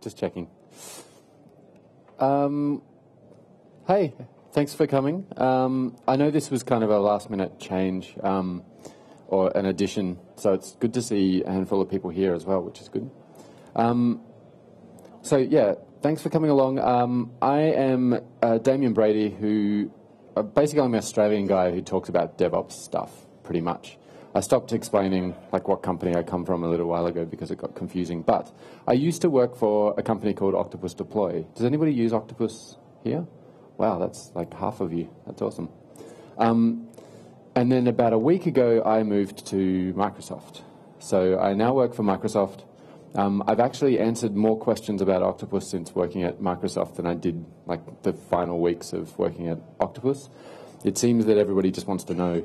Just checking. Hey, thanks for coming. I know this was kind of a last-minute change or an addition, so it's good to see a handful of people here as well, which is good. So yeah, thanks for coming along. I am Damian Brady, who basically I'm an Australian guy who talks about DevOps stuff, pretty much. I stopped explaining like what company I come from a little while ago because it got confusing. But I used to work for a company called Octopus Deploy. Does anybody use Octopus here? Wow, that's like half of you. That's awesome. And then about a week ago, I moved to Microsoft. So I now work for Microsoft. I've actually answered more questions about Octopus since working at Microsoft than I did like the final weeks of working at Octopus. It seems that everybody just wants to know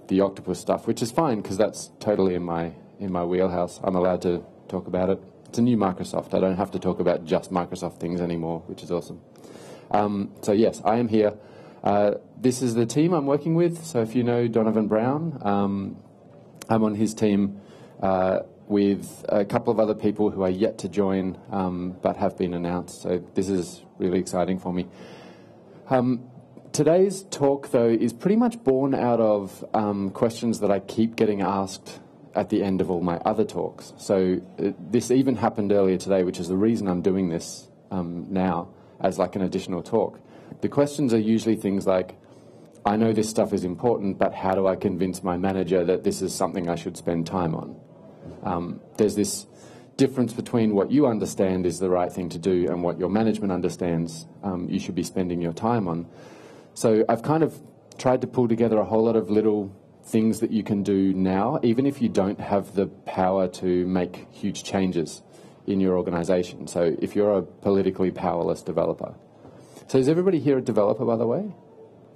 the Octopus stuff, which is fine because that's totally in my wheelhouse. I'm allowed to talk about it. It's a new Microsoft. I don't have to talk about just Microsoft things anymore, which is awesome. So yes, I am here. This is the team I'm working with. So if you know Donovan Brown, I'm on his team with a couple of other people who are yet to join but have been announced. So this is really exciting for me. Today's talk, though, is pretty much born out of questions that I keep getting asked at the end of all my other talks. So this even happened earlier today, which is the reason I'm doing this now as like an additional talk. The questions are usually things like, I know this stuff is important, but how do I convince my manager that this is something I should spend time on? There's this difference between what you understand is the right thing to do and what your management understands you should be spending your time on. So I've kind of tried to pull together a whole lot of little things that you can do now, even if you don't have the power to make huge changes in your organization. So if you're a politically powerless developer. So is everybody here a developer, by the way?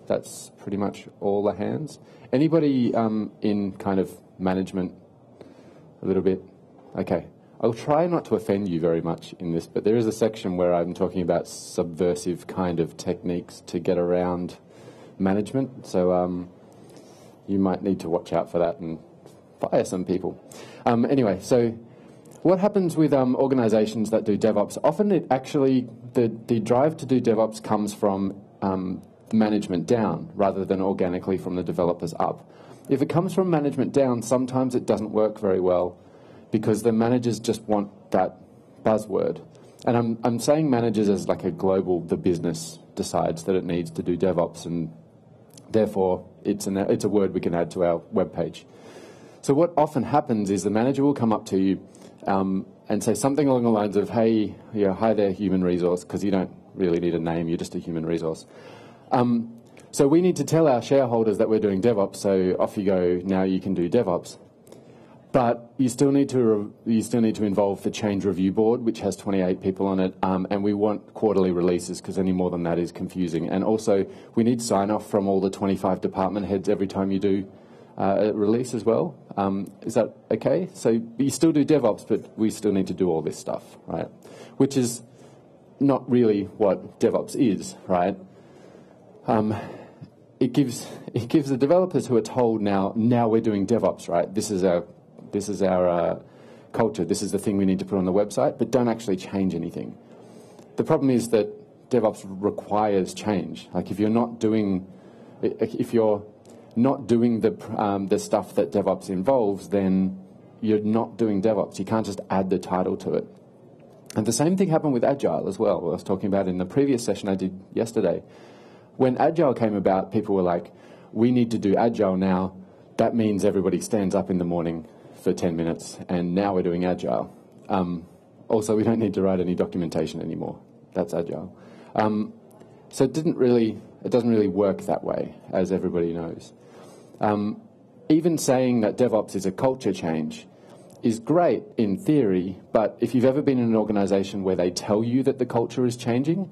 That's pretty much all the hands. Anybody in kind of management a little bit? Okay. I'll try not to offend you very much in this, but there is a section where I'm talking about subversive kind of techniques to get around management. So you might need to watch out for that and fire some people. Anyway, so what happens with organizations that do DevOps? Often it actually, the drive to do DevOps comes from management down rather than organically from the developers up. If it comes from management down, sometimes it doesn't work very well because the managers just want that buzzword. And I'm saying managers as like a global, the business decides that it needs to do DevOps, and therefore it's a word we can add to our webpage. So what often happens is the manager will come up to you and say something along the lines of, hey, hi there, human resource, because you don't really need a name, you're just a human resource. So we need to tell our shareholders that we're doing DevOps, so off you go, now you can do DevOps. But you still need to involve the change review board, which has 28 people on it, and we want quarterly releases because any more than that is confusing. And also, we need sign-off from all the 25 department heads every time you do a release as well. Is that okay? So you still do DevOps, but we still need to do all this stuff, right? Which is not really what DevOps is, right? It gives the developers who are told now we're doing DevOps, right? This is our culture. This is the thing we need to put on the website, but don't actually change anything. The problem is that DevOps requires change. Like if you're not doing the stuff that DevOps involves, then you're not doing DevOps. You can't just add the title to it. And the same thing happened with Agile as well. I was talking about in the previous session I did yesterday. When Agile came about, people were like, we need to do Agile now. That means everybody stands up in the morning for 10 minutes, and now we're doing Agile. Also, we don't need to write any documentation anymore. That's Agile. So it doesn't really work that way, as everybody knows. Even saying that DevOps is a culture change is great in theory, but if you've ever been in an organization where they tell you that the culture is changing,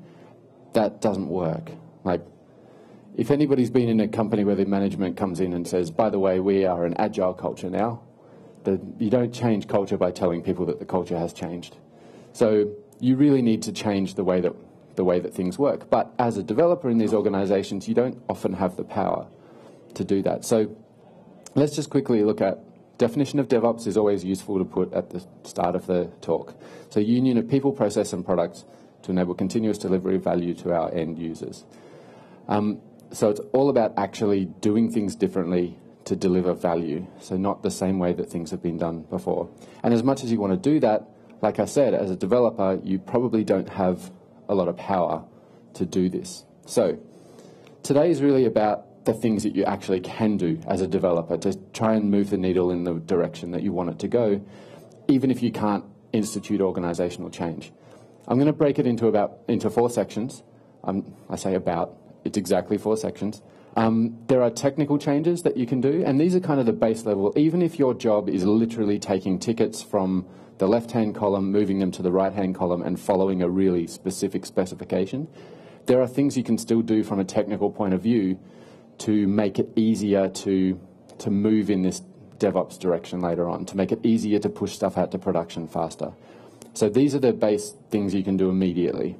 that doesn't work. Like, if anybody's been in a company where the management comes in and says, by the way, we are an agile culture now, you don't change culture by telling people that the culture has changed. So you really need to change the way that things work. But as a developer in these organizations, you don't often have the power to do that. So let's just quickly look at definition of DevOps is always useful to put at the start of the talk. So union of people, process, and products to enable continuous delivery of value to our end users. So it's all about actually doing things differently to deliver value, so not the same way that things have been done before. And as much as you want to do that, like I said, as a developer, you probably don't have a lot of power to do this. So today is really about the things that you actually can do as a developer to try and move the needle in the direction that you want it to go, even if you can't institute organizational change. I'm going to break it into 4 sections. I say about, it's exactly 4 sections. There are technical changes that you can do, and these are kind of the base level. Even if your job is literally taking tickets from the left-hand column, moving them to the right-hand column, and following a really specific specification, there are things you can still do from a technical point of view to make it easier to move in this DevOps direction later on, to make it easier to push stuff out to production faster. So these are the base things you can do immediately.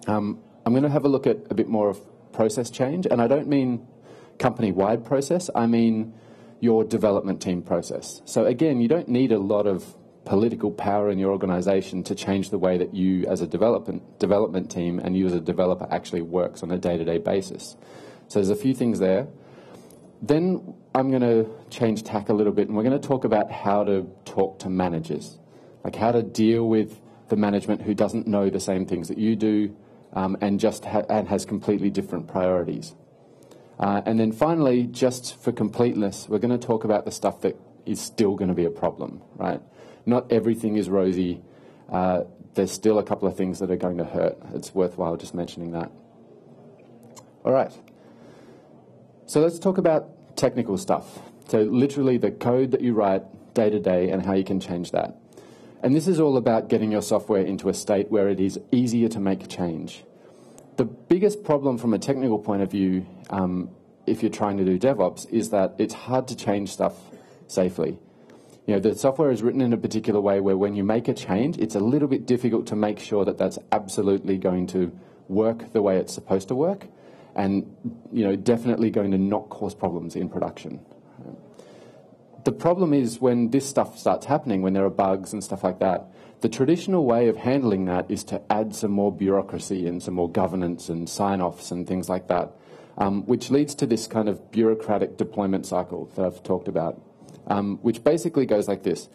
I'm going to have a look at a bit more of process change, and I don't mean company-wide process, I mean your development team process. So again, you don't need a lot of political power in your organization to change the way that you as a development team and you as a developer actually works on a day-to-day basis. So there's a few things there. Then I'm going to change tack a little bit, and we're going to talk about how to talk to managers, like how to deal with the management who doesn't know the same things that you do, and has completely different priorities. And then finally, just for completeness, we're going to talk about the stuff that is still going to be a problem, right? Not everything is rosy. There's still a couple of things that are going to hurt. It's worthwhile just mentioning that. All right. So let's talk about technical stuff. So literally the code that you write day to day and how you can change that. And this is all about getting your software into a state where it is easier to make change. The biggest problem from a technical point of view, if you're trying to do DevOps, is that it's hard to change stuff safely. You know, the software is written in a particular way where when you make a change, it's a little bit difficult to make sure that that's absolutely going to work the way it's supposed to work, and definitely going to not cause problems in production. The problem is when this stuff starts happening, when there are bugs and stuff like that, the traditional way of handling that is to add some more bureaucracy and some more governance and sign-offs and things like that, which leads to this kind of bureaucratic deployment cycle that I've talked about, which basically goes like this.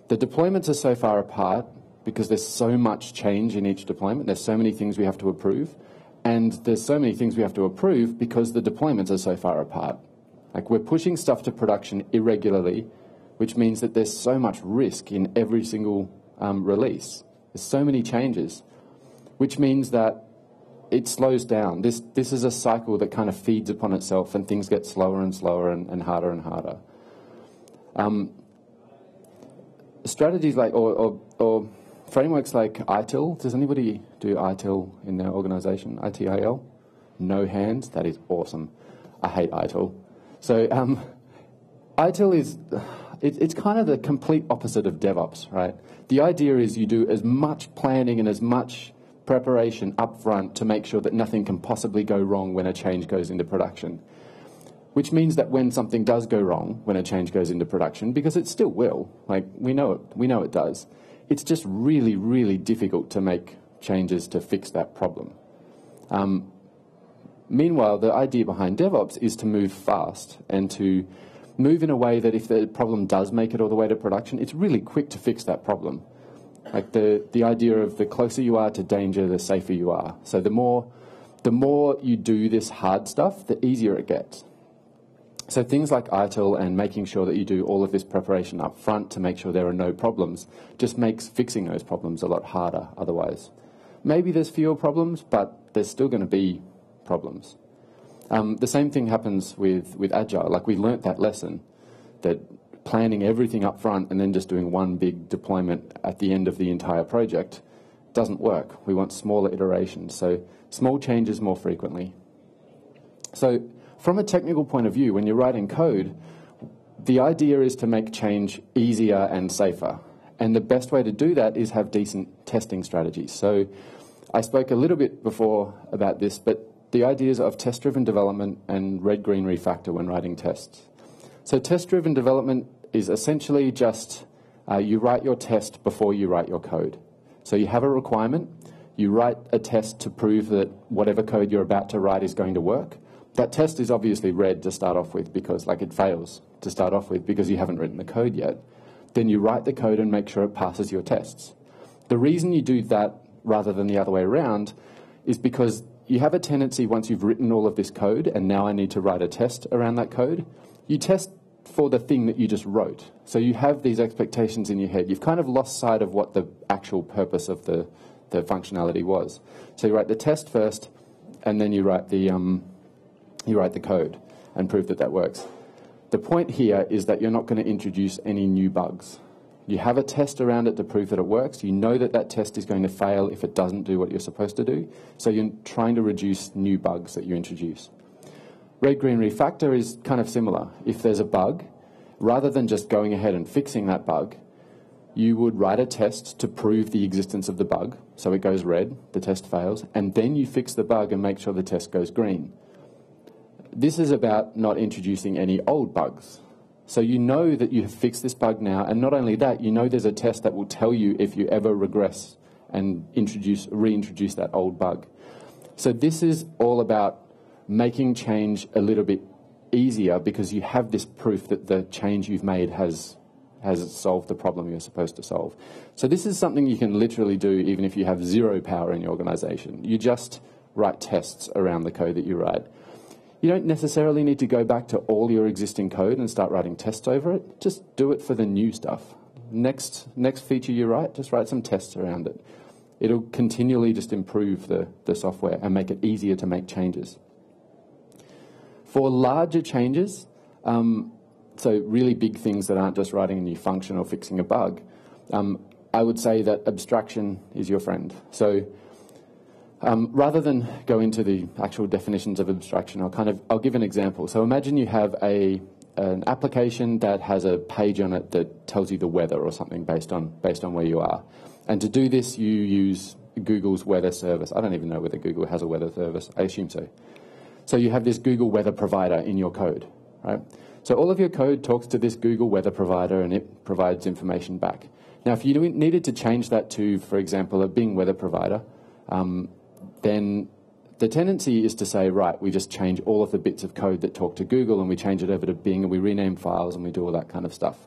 The deployments are so far apart because there's so much change in each deployment. There's so many things we have to approve, and there's so many things we have to approve because the deployments are so far apart. Like, we're pushing stuff to production irregularly, which means that there's so much risk in every single release. There's so many changes, which means that it slows down. This is a cycle that kind of feeds upon itself, and things get slower and slower and harder and harder. Strategies like, or frameworks like ITIL. Does anybody do ITIL in their organization? ITIL? No hands? That is awesome. I hate ITIL. So ITIL is, it's kind of the complete opposite of DevOps, right? The idea is you do as much planning and as much preparation up front to make sure that nothing can possibly go wrong when a change goes into production. Which means that when something does go wrong, when a change goes into production, because it still will, like we know it does, it's just really, really difficult to make changes to fix that problem. Meanwhile, the idea behind DevOps is to move fast and to move in a way that if the problem does make it all the way to production, it's really quick to fix that problem. Like the idea of the closer you are to danger, the safer you are. So the more you do this hard stuff, the easier it gets. So things like ITIL and making sure that you do all of this preparation up front to make sure there are no problems just makes fixing those problems a lot harder otherwise. Maybe there's fewer problems, but there's still going to be problems. The same thing happens with Agile. Like, we learnt that lesson, that planning everything up front and then just doing one big deployment at the end of the entire project doesn't work. We want smaller iterations, so small changes more frequently. So from a technical point of view, when you're writing code, the idea is to make change easier and safer. And the best way to do that is have decent testing strategies. So I spoke a little bit before about this, but the ideas of test-driven development and red-green refactor when writing tests. So test-driven development is essentially just you write your test before you write your code. So you have a requirement, you write a test to prove that whatever code you're about to write is going to work. That test is obviously red to start off with because it fails to start off with because you haven't written the code yet. Then you write the code and make sure it passes your tests. The reason you do that rather than the other way around is because you have a tendency, once you've written all of this code and now I need to write a test around that code, you test for the thing that you just wrote. So you have these expectations in your head. You've kind of lost sight of what the actual purpose of the functionality was. So you write the test first, and then you write the code and prove that that works. The point here is that you're not going to introduce any new bugs. You have a test around it to prove that it works. You know that that test is going to fail if it doesn't do what you're supposed to do. So you're trying to reduce new bugs that you introduce. Red, green, refactor is kind of similar. If there's a bug, rather than just going ahead and fixing that bug, you would write a test to prove the existence of the bug. So it goes red, the test fails, and then you fix the bug and make sure the test goes green. This is about not introducing any old bugs. So you know that you have fixed this bug now, and not only that, you know there's a test that will tell you if you ever regress and reintroduce that old bug. So this is all about making change a little bit easier because you have this proof that the change you've made has solved the problem you're supposed to solve. So this is something you can literally do even if you have zero power in your organization. You just write tests around the code that you write. You don't necessarily need to go back to all your existing code and start writing tests over it. Just do it for the new stuff. Next feature you write, just write some tests around it. It'll continually just improve the software and make it easier to make changes. For larger changes, so really big things that aren't just writing a new function or fixing a bug, I would say that abstraction is your friend. So rather than go into the actual definitions of abstraction, I'll give an example. So imagine you have an application that has a page on it that tells you the weather or something based on where you are. And to do this, you use Google's weather service. I don't even know whether Google has a weather service. I assume so. So you have this Google weather provider in your code, right? So all of your code talks to this Google weather provider and it provides information back. Now, if you needed to change that to, for example, a Bing weather provider, then the tendency is to say, right, we just change all of the bits of code that talk to Google and we change it over to Bing and we rename files and we do all that kind of stuff.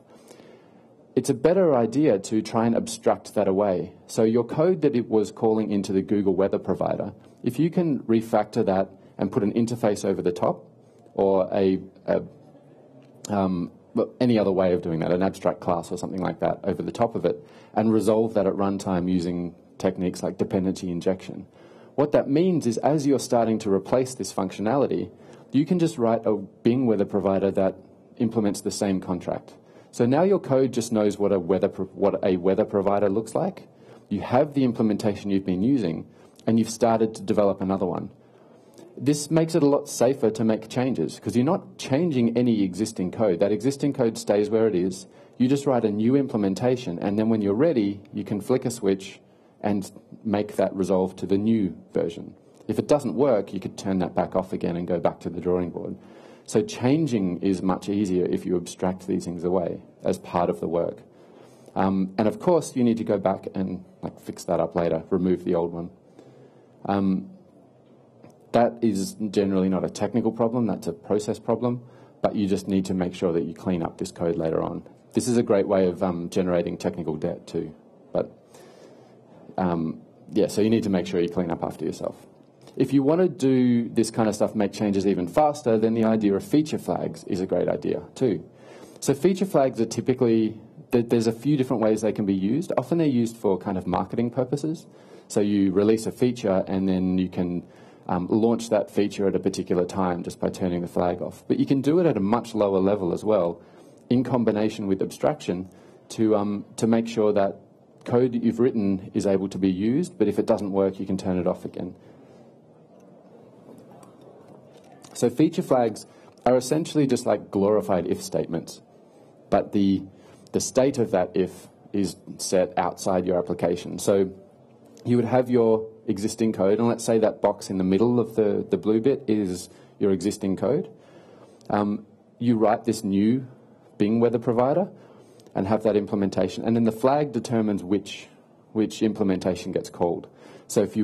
It's a better idea to try and abstract that away. So your code that it was calling into the Google weather provider, if you can refactor that and put an interface over the top or any other way of doing that, an abstract class or something like that over the top of it, and resolve that at runtime using techniques like dependency injection. What that means is as you're starting to replace this functionality, you can just write a Bing weather provider that implements the same contract. So now your code just knows what a weather provider looks like. You have the implementation you've been using, and you've started to develop another one. This makes it a lot safer to make changes because you're not changing any existing code. That existing code stays where it is. You just write a new implementation, and then when you're ready, you can flick a switch and make that resolve to the new version. If it doesn't work, you could turn that back off again and go back to the drawing board. So changing is much easier if you abstract these things away as part of the work. And of course, you need to go back and fix that up later, remove the old one. That is generally not a technical problem, that's a process problem, but you just need to make sure that you clean up this code later on. This is a great way of generating technical debt too. But yeah, so you need to make sure you clean up after yourself. If you want to do this kind of stuff, make changes even faster, then the idea of feature flags is a great idea too. So feature flags are typically, there's a few different ways they can be used. Often they're used for kind of marketing purposes. So you release a feature and then you can launch that feature at a particular time just by turning the flag off. But you can do it at a much lower level as well, in combination with abstraction, to make sure that code that you've written is able to be used, but if it doesn't work, you can turn it off again. So feature flags are essentially just like glorified if statements, but the state of that if is set outside your application. So you would have your existing code, and let's say that box in the middle of the blue bit is your existing code. You write this new Bing weather provider and have that implementation. And then the flag determines which implementation gets called. So if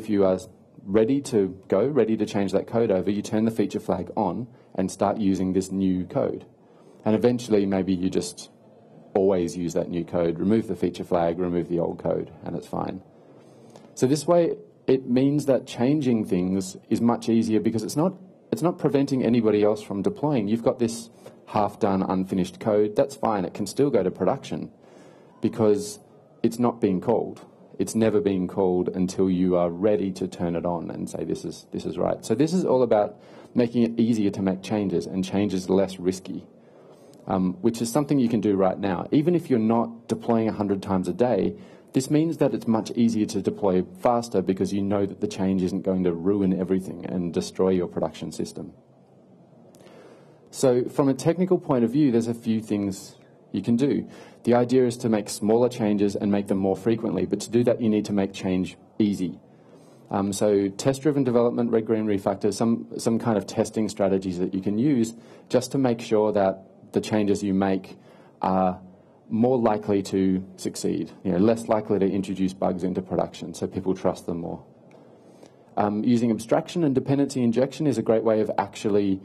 you are ready to go, ready to change that code over, you turn the feature flag on and start using this new code. And eventually maybe you just always use that new code, remove the feature flag, remove the old code, and it's fine. So this way it means that changing things is much easier because it's not preventing anybody else from deploying. You've got this half-done, unfinished code. That's fine. It can still go to production because it's not being called. It's never being called until you are ready to turn it on and say this is right. So this is all about making it easier to make changes and changes less risky, which is something you can do right now. Even if you're not deploying 100 times a day, this means that it's much easier to deploy faster because you know that the change isn't going to ruin everything and destroy your production system. So from a technical point of view, there's a few things you can do. The idea is to make smaller changes and make them more frequently, but to do that you need to make change easy. So test-driven development, red, green, refactor, some kind of testing strategies that you can use just to make sure that the changes you make are more likely to succeed, less likely to introduce bugs into production so people trust them more. Using abstraction and dependency injection is a great way of actually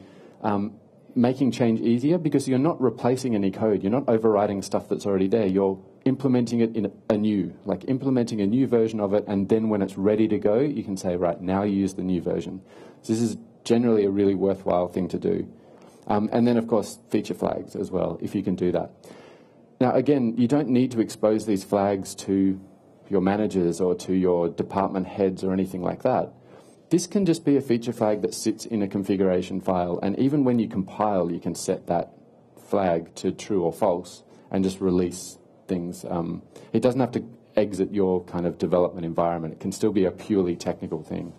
making change easier because you're not replacing any code. You're not overriding stuff that's already there. You're implementing it in implementing a new version of it, and then when it's ready to go, you can say, right, now use the new version. So this is generally a really worthwhile thing to do. And then, of course, feature flags as well, if you can do that. Now, again, you don't need to expose these flags to your managers or to your department heads or anything like that. This can just be a feature flag that sits in a configuration file, and even when you compile, you can set that flag to true or false and just release things. It doesn't have to exit your kind of development environment. It can still be a purely technical thing.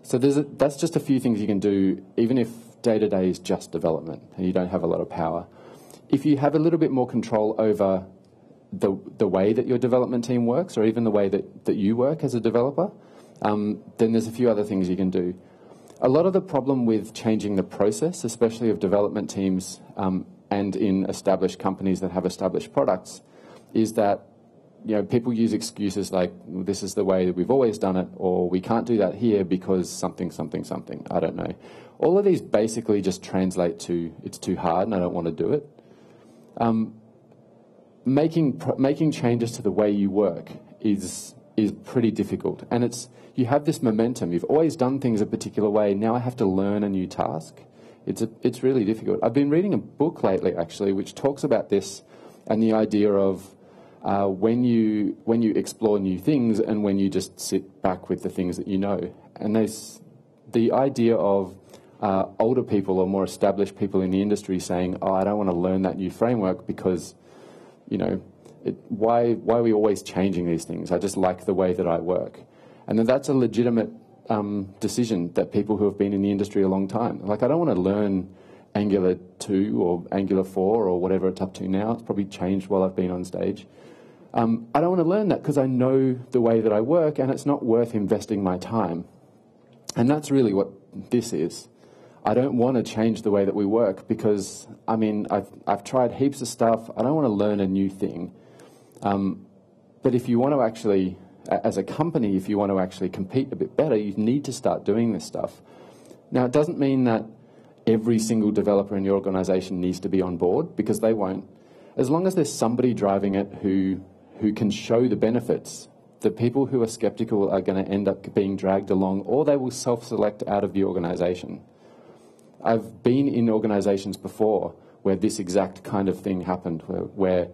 So that's just a few things you can do, even if day-to-day is just development and you don't have a lot of power. If you have a little bit more control over the way that your development team works, or even the way that you work as a developer, then there's a few other things you can do. A lot of the problem with changing the process, especially of development teams and in established companies that have established products, is that people use excuses like, this is the way that we've always done it, or we can't do that here because something, something, something. I don't know. All of these basically just translate to, it's too hard and I don't want to do it. Making changes to the way you work is pretty difficult, and you have this momentum. You've always done things a particular way. Now I have to learn a new task. It's really difficult. I've been reading a book lately, actually, which talks about this and the idea of when you explore new things and when you just sit back with the things that you know. And there's the idea of older people or more established people in the industry saying, "Oh, I don't want to learn that new framework because, why are we always changing these things? I just like the way that I work." And then that's a legitimate decision that people who have been in the industry a long time. Like, I don't want to learn Angular 2 or Angular 4 or whatever it's up to now. It's probably changed while I've been on stage. I don't want to learn that because I know the way that I work and it's not worth investing my time. And that's really what this is. I don't want to change the way that we work because, I've tried heaps of stuff. I don't want to learn a new thing. But if you want to actually, as a company, if you want to actually compete a bit better, you need to start doing this stuff. Now, it doesn't mean that every single developer in your organization needs to be on board, because they won't. As long as there's somebody driving it who can show the benefits, the people who are skeptical are going to end up being dragged along, or they will self-select out of the organization. I've been in organizations before where this exact kind of thing happened, where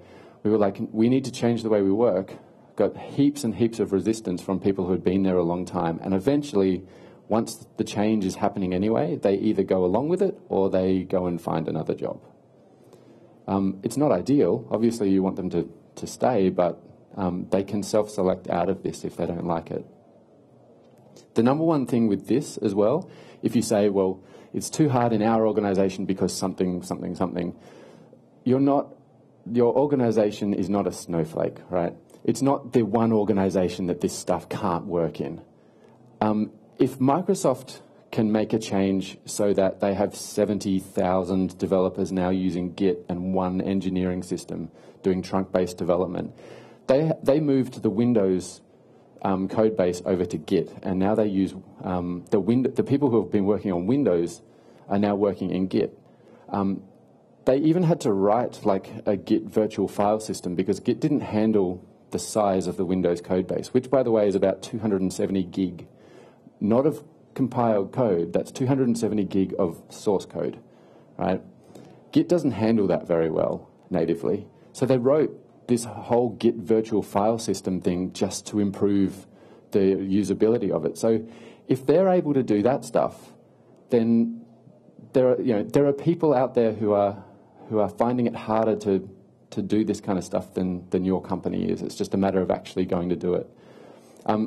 we were like, we need to change the way we work. Got heaps and heaps of resistance from people who had been there a long time. And eventually, once the change is happening anyway, they either go along with it or they go and find another job. It's not ideal. Obviously, you want them to stay, but they can self-select out of this if they don't like it. The number one thing with this as well, if you say, well, it's too hard in our organization because something, something, something, your organization is not a snowflake, right? It's not the one organization that this stuff can't work in. If Microsoft can make a change so that they have 70,000 developers now using Git and one engineering system doing trunk-based development. They moved the Windows code base over to Git, and now they use the people who have been working on Windows are now working in Git. They even had to write like a Git virtual file system because Git didn't handle the size of the Windows code base, which, by the way, is about 270 gig, not of compiled code. That's 270 gig of source code, right? Git doesn't handle that very well natively. So they wrote this whole Git virtual file system thing just to improve the usability of it. So if they're able to do that stuff, then there are people out there who are finding it harder to do this kind of stuff than your company is. It's just a matter of actually going to do it.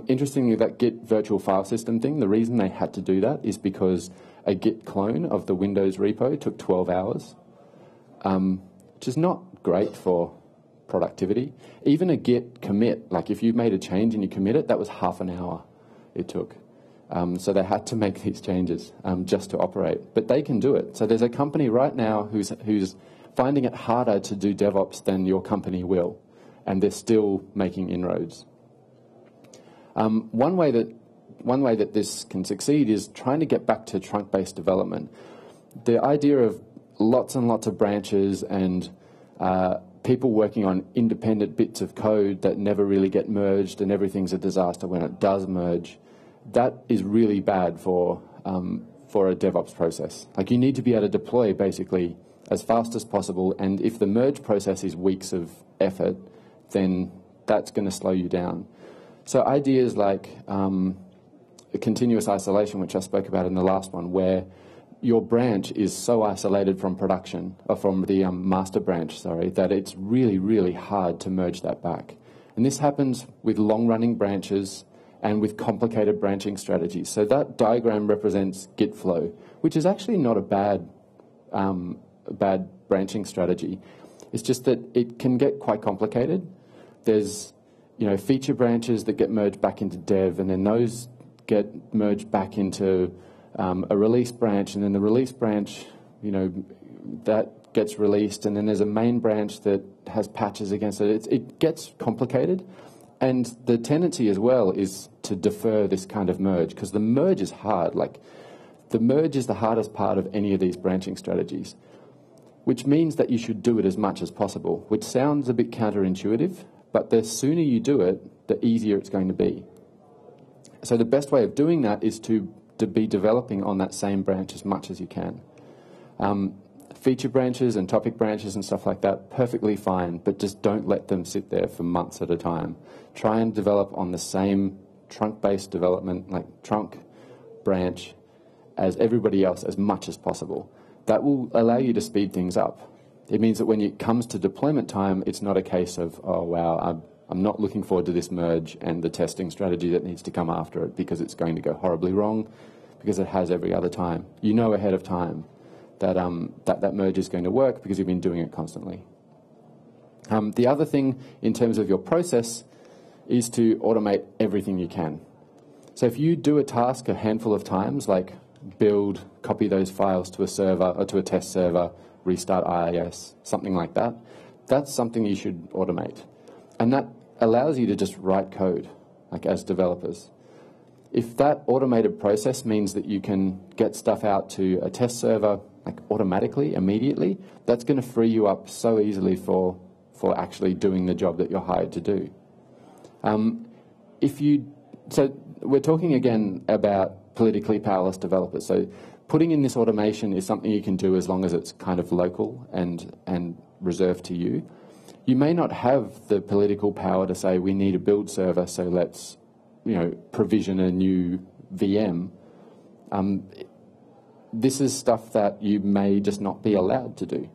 Interestingly, that Git virtual file system thing, the reason they had to do that is because a Git clone of the Windows repo took 12 hours, which is not great for productivity. Even a Git commit, like if you made a change and you commit it, that was half an hour it took. So they had to make these changes just to operate. But they can do it. So there's a company right now who's finding it harder to do DevOps than your company will, and they're still making inroads. One way that this can succeed is trying to get back to trunk-based development. The idea of lots and lots of branches and people working on independent bits of code that never really get merged and everything's a disaster when it does merge, that is really bad for a DevOps process. Like, you need to be able to deploy basically as fast as possible, and if the merge process is weeks of effort, then that's going to slow you down. So ideas like continuous isolation, which I spoke about in the last one, where your branch is so isolated from production, or from the master branch, sorry, that it's really, really hard to merge that back. And this happens with long-running branches and with complicated branching strategies. So that diagram represents Git flow, which is actually not a bad branching strategy. It's just that it can get quite complicated. There's feature branches that get merged back into dev, and then those get merged back into a release branch, and then the release branch, that gets released, and then there's a main branch that has patches against it. It gets complicated, and the tendency as well is to defer this kind of merge, because the merge is hard. Like, the merge is the hardest part of any of these branching strategies, which means that you should do it as much as possible, which sounds a bit counterintuitive, but the sooner you do it, the easier it's going to be. So the best way of doing that is to be developing on that same branch as much as you can. Feature branches and topic branches and stuff like that, perfectly fine, but just don't let them sit there for months at a time. Try and develop on the same trunk-based development, like trunk branch, as everybody else as much as possible. That will allow you to speed things up. It means that when it comes to deployment time, it's not a case of, oh, wow, I'm not looking forward to this merge and the testing strategy that needs to come after it because it's going to go horribly wrong, because it has every other time. You know ahead of time that that merge is going to work because you've been doing it constantly. The other thing in terms of your process is to automate everything you can. So if you do a task a handful of times, like build, copy those files to a server or to a test server, restart IIS, something like that, that's something you should automate. And that allows you to just write code, like as developers. If that automated process means that you can get stuff out to a test server like automatically, immediately, that's going to free you up so easily for actually doing the job that you're hired to do. So we're talking again about politically powerless developers. So putting in this automation is something you can do as long as it's kind of local and reserved to you. You may not have the political power to say we need a build server, so let's provision a new VM. This is stuff that you may just not be allowed to do.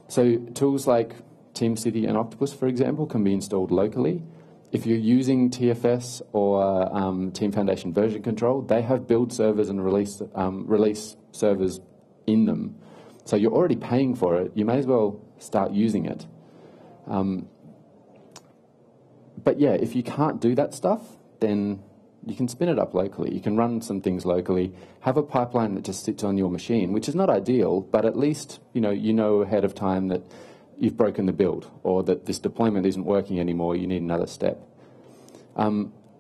So tools like TeamCity and Octopus, for example, can be installed locally. If you're using TFS or Team Foundation version control, they have build servers and release servers in them. So you're already paying for it. You may as well start using it. But yeah, if you can't do that stuff, then You can spin it up locally. You can run some things locally, have a pipeline that just sits on your machine, which is not ideal, but at least you know ahead of time that you've broken the build or that this deployment isn't working anymore, you need another step.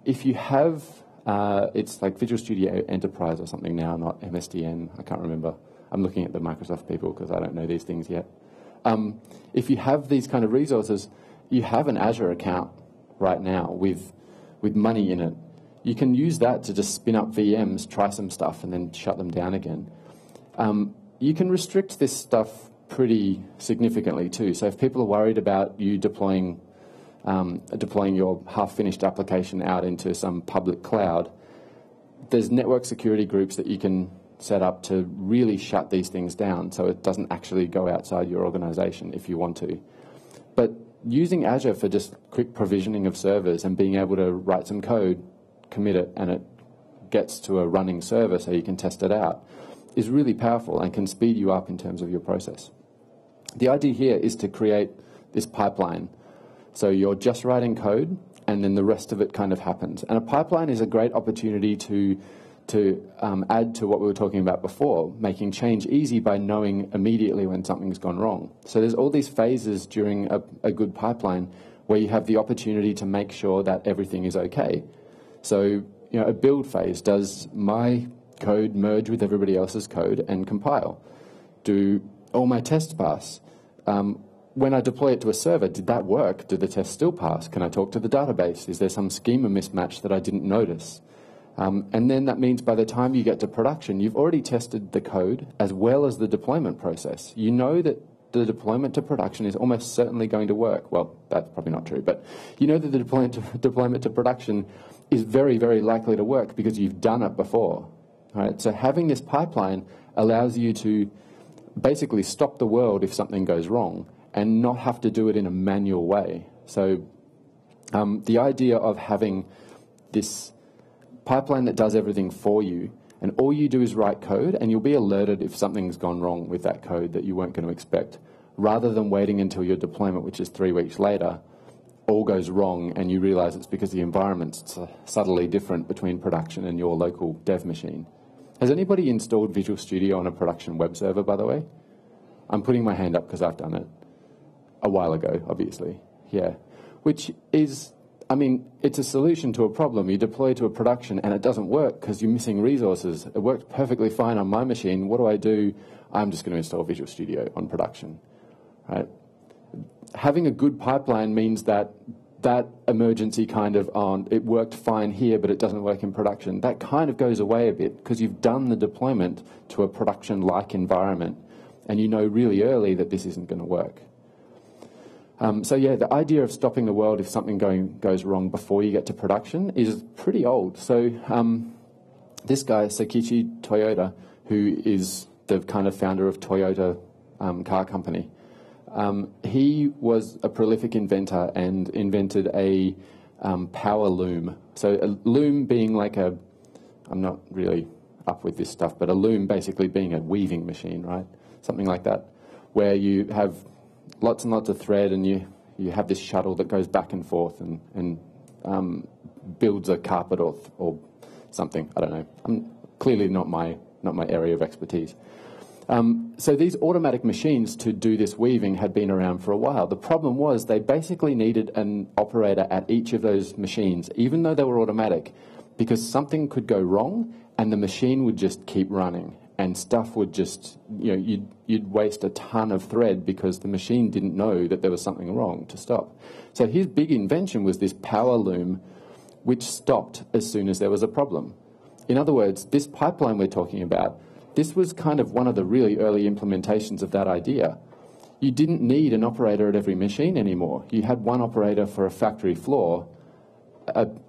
If you have, it's like Visual Studio Enterprise or something now, not MSDN, I can't remember. I'm looking at the Microsoft people because I don't know these things yet. If you have these kind of resources, you have an Azure account right now with money in it. You can use that to just spin up VMs, try some stuff, and then shut them down again. You can restrict this stuff pretty significantly too. So if people are worried about you deploying your half-finished application out into some public cloud, there's network security groups that you can set up to really shut these things down so it doesn't actually go outside your organization if you want to. But using Azure for just quick provisioning of servers and being able to write some code, commit it, and it gets to a running server so you can test it out is really powerful and can speed you up in terms of your process. The idea here is to create this pipeline. So you're just writing code and then the rest of it kind of happens. And a pipeline is a great opportunity to add to what we were talking about before, making change easy by knowing immediately when something's gone wrong. So there's all these phases during a good pipeline where you have the opportunity to make sure that everything is okay. So a build phase, does my code merge with everybody else's code and compile? Do all my tests pass? When I deploy it to a server, did that work? Do the tests still pass? Can I talk to the database? Is there some schema mismatch that I didn't notice? And then that means by the time you get to production, you've already tested the code as well as the deployment process. You know that the deployment to production is almost certainly going to work. Well, that's probably not true, but you know that the deployment to production is very, very likely to work because you've done it before. Right? So having this pipeline allows you to basically stop the world if something goes wrong and not have to do it in a manual way. So the idea of having this pipeline that does everything for you, and all you do is write code, and you'll be alerted if something's gone wrong with that code that you weren't going to expect, rather than waiting until your deployment, which is 3 weeks later, all goes wrong and you realize it's because the environment's subtly different between production and your local dev machine. Has anybody installed Visual Studio on a production web server, by the way? I'm putting my hand up because I've done it a while ago, obviously. Yeah. Which is, it's a solution to a problem. You deploy to a production and it doesn't work because you're missing resources. It worked perfectly fine on my machine. What do? I'm just going to install Visual Studio on production. Right? Having a good pipeline means that emergency kind of it worked fine here, but it doesn't work in production. That kind of goes away a bit because you've done the deployment to a production-like environment and you know really early that this isn't going to work. So yeah, the idea of stopping the world if something goes wrong before you get to production is pretty old. So this guy, Sakichi Toyota, who is the kind of founder of Toyota car company, he was a prolific inventor and invented a power loom. So a loom being like I'm not really up with this stuff, but a loom basically being a weaving machine, right? Something like that, where you have lots and lots of thread, and you have this shuttle that goes back and forth and builds a carpet or something. I don't know. Clearly not my area of expertise. So these automatic machines to do this weaving had been around for a while. The problem was they basically needed an operator at each of those machines, even though they were automatic, because something could go wrong and the machine would just keep running. And stuff would just, you'd waste a ton of thread because the machine didn't know that there was something wrong to stop. So his big invention was this power loom, which stopped as soon as there was a problem. In other words, this pipeline we're talking about, this was kind of one of the really early implementations of that idea. You didn't need an operator at every machine anymore. You had one operator for a factory floor.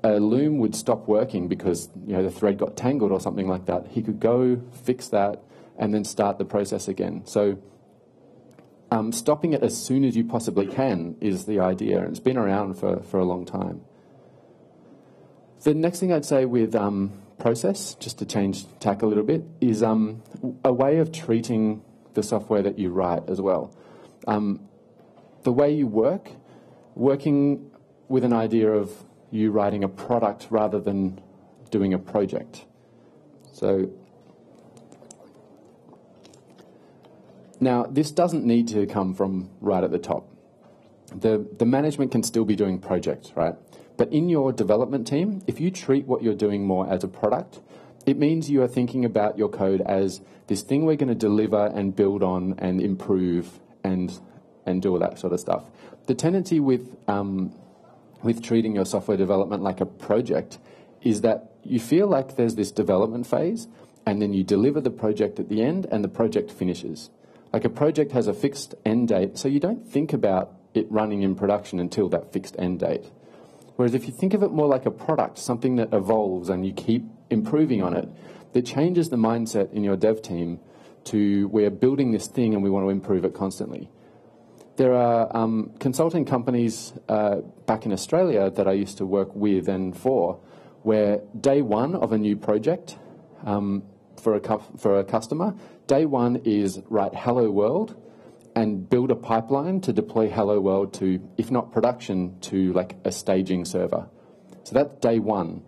A loom would stop working because the thread got tangled or something like that. He could go fix that and then start the process again. So stopping it as soon as you possibly can is the idea, and it's been around for a long time. The next thing I'd say with process, just to change tack a little bit, is a way of treating the software that you write as well. The way you working with an idea of you writing a product rather than doing a project. So now this doesn't need to come from right at the top. The management can still be doing projects, right? But in your development team, if you treat what you're doing more as a product, it means you are thinking about your code as this thing we're going to deliver and build on and improve and do all that sort of stuff. The tendency with treating your software development like a project is that you feel like there's this development phase and then you deliver the project at the end and the project finishes. Like a project has a fixed end date, so you don't think about it running in production until that fixed end date. Whereas if you think of it more like a product, something that evolves and you keep improving on it, that changes the mindset in your dev team to we're building this thing and we want to improve it constantly. There are consulting companies back in Australia that I used to work with and for, where day one of a new project for a customer, day one is write Hello World and build a pipeline to deploy Hello World to, if not production, to like a staging server. So that's day one.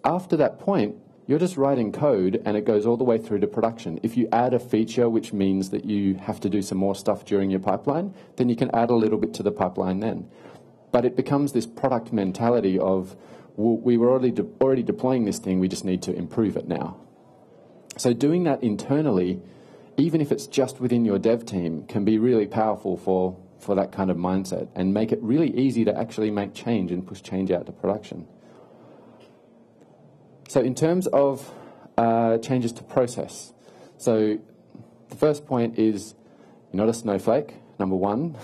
After that point, you're just writing code and it goes all the way through to production. If you add a feature which means that you have to do some more stuff during your pipeline, then you can add a little bit to the pipeline then. But it becomes this product mentality of, well, we were already deploying this thing, we just need to improve it now. So doing that internally, even if it's just within your dev team, can be really powerful for that kind of mindset and make it really easy to actually make change and push change out to production. So in terms of changes to process, so the first point is you're not a snowflake, number one.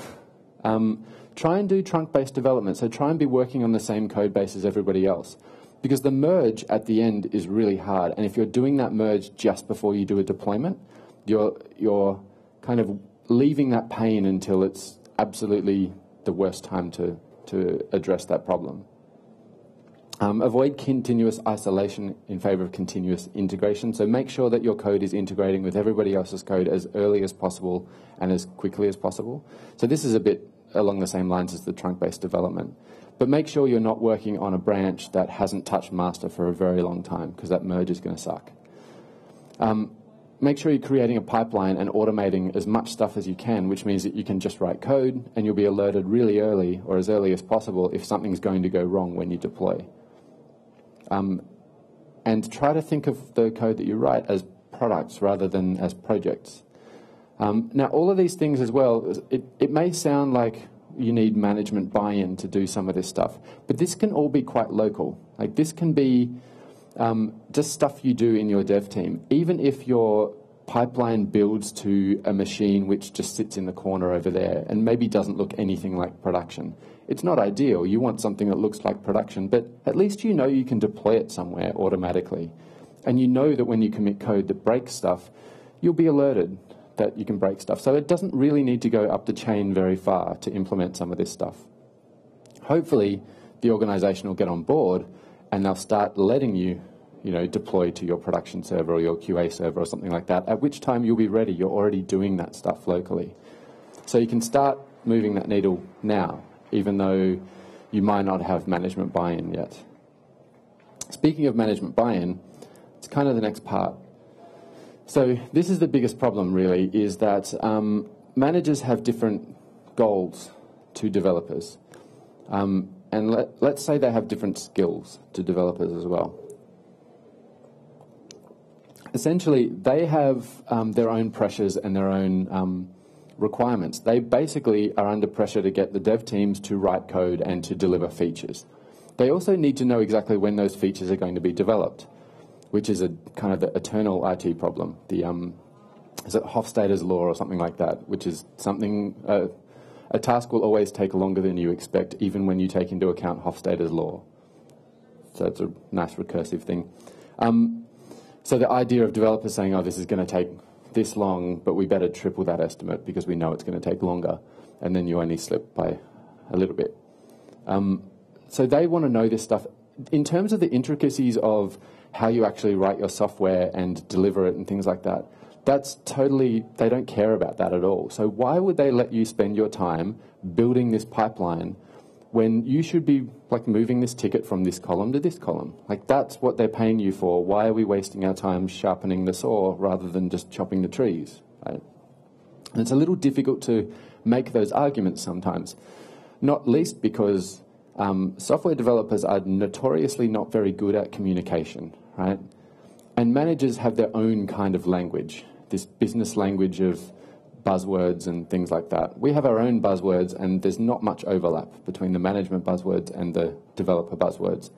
Try and do trunk-based development, so try and be working on the same code base as everybody else. Because the merge at the end is really hard, and if you're doing that merge just before you do a deployment, you're kind of leaving that pain until it's absolutely the worst time to address that problem. Avoid continuous isolation in favor of continuous integration. So make sure that your code is integrating with everybody else's code as early as possible and as quickly as possible. So this is a bit along the same lines as the trunk-based development. But make sure you're not working on a branch that hasn't touched master for a very long time, because that merge is going to suck. Make sure you're creating a pipeline and automating as much stuff as you can, which means that you can just write code and you'll be alerted really early or as early as possible if something's going to go wrong when you deploy. And try to think of the code that you write as products rather than as projects. Now, all of these things as well, it may sound like you need management buy-in to do some of this stuff, but this can all be quite local. Like this can be just stuff you do in your dev team. Even if your pipeline builds to a machine which just sits in the corner over there and maybe doesn't look anything like production. It's not ideal. You want something that looks like production, but at least you know you can deploy it somewhere automatically. And you know that when you commit code that breaks stuff, you'll be alerted that you can break stuff. So it doesn't really need to go up the chain very far to implement some of this stuff. Hopefully, the organization will get on board and they'll start letting you, deploy to your production server or your QA server or something like that, at which time you'll be ready. You're already doing that stuff locally. So you can start moving that needle now, even though you might not have management buy-in yet. Speaking of management buy-in, it's kind of the next part. So this is the biggest problem, really, is that managers have different goals to developers. And let's say they have different skills to developers as well. Essentially, they have their own pressures and their own requirements. They basically are under pressure to get the dev teams to write code and to deliver features. They also need to know exactly when those features are going to be developed, which is a kind of the eternal IT problem. Is it Hofstadter's law or something like that, which is something, a task will always take longer than you expect, even when you take into account Hofstadter's law. So it's a nice recursive thing. So the idea of developers saying, oh, this is going to take this long, but we better triple that estimate because we know it's going to take longer, and then you only slip by a little bit. So they want to know this stuff. In terms of the intricacies of how you actually write your software and deliver it and things like that, that's totally, they don't care about that at all. So why would they let you spend your time building this pipeline when you should be like moving this ticket from this column to this column. Like that's what they're paying you for. Why are we wasting our time sharpening the saw rather than just chopping the trees, right? And it's a little difficult to make those arguments sometimes, not least because software developers are notoriously not very good at communication, right? And managers have their own kind of language, this business language of buzzwords and things like that. We have our own buzzwords, and there's not much overlap between the management buzzwords and the developer buzzwords.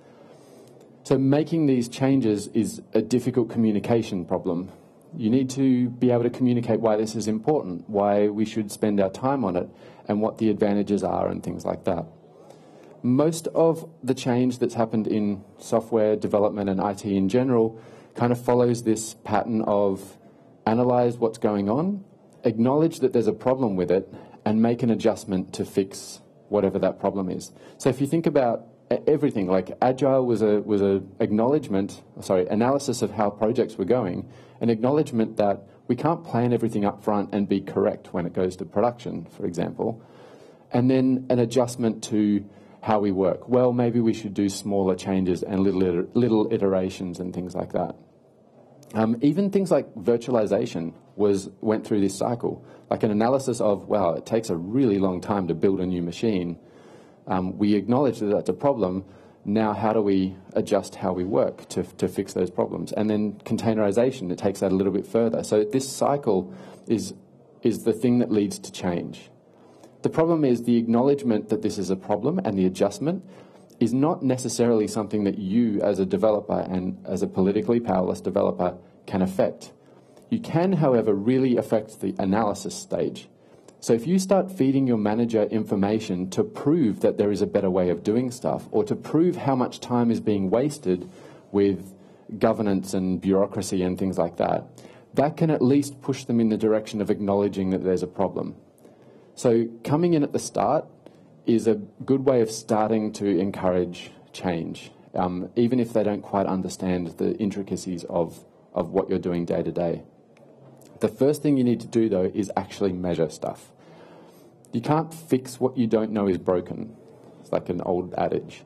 So making these changes is a difficult communication problem. You need to be able to communicate why this is important, why we should spend our time on it, and what the advantages are and things like that. Most of the change that's happened in software development and IT in general kind of follows this pattern of analyze what's going on, acknowledge that there's a problem with it, and make an adjustment to fix whatever that problem is. So if you think about everything, like Agile was a analysis of how projects were going, an acknowledgement that we can't plan everything up front and be correct when it goes to production, for example, and then an adjustment to how we work. Well, maybe we should do smaller changes and little iterations and things like that. Even things like virtualization went through this cycle, like an analysis of, wow, it takes a really long time to build a new machine. We acknowledge that that's a problem. Now, how do we adjust how we work to fix those problems? And then containerization, it takes that a little bit further. So this cycle is the thing that leads to change. The problem is the acknowledgement that this is a problem and the adjustment is not necessarily something that you as a developer and as a politically powerless developer can affect. You can, however, really affect the analysis stage. So if you start feeding your manager information to prove that there is a better way of doing stuff, or to prove how much time is being wasted with governance and bureaucracy and things like that, that can at least push them in the direction of acknowledging that there's a problem. So coming in at the start is a good way of starting to encourage change, even if they don't quite understand the intricacies of what you're doing day to day. The first thing you need to do, though, is actually measure stuff. You can't fix what you don't know is broken. It's like an old adage.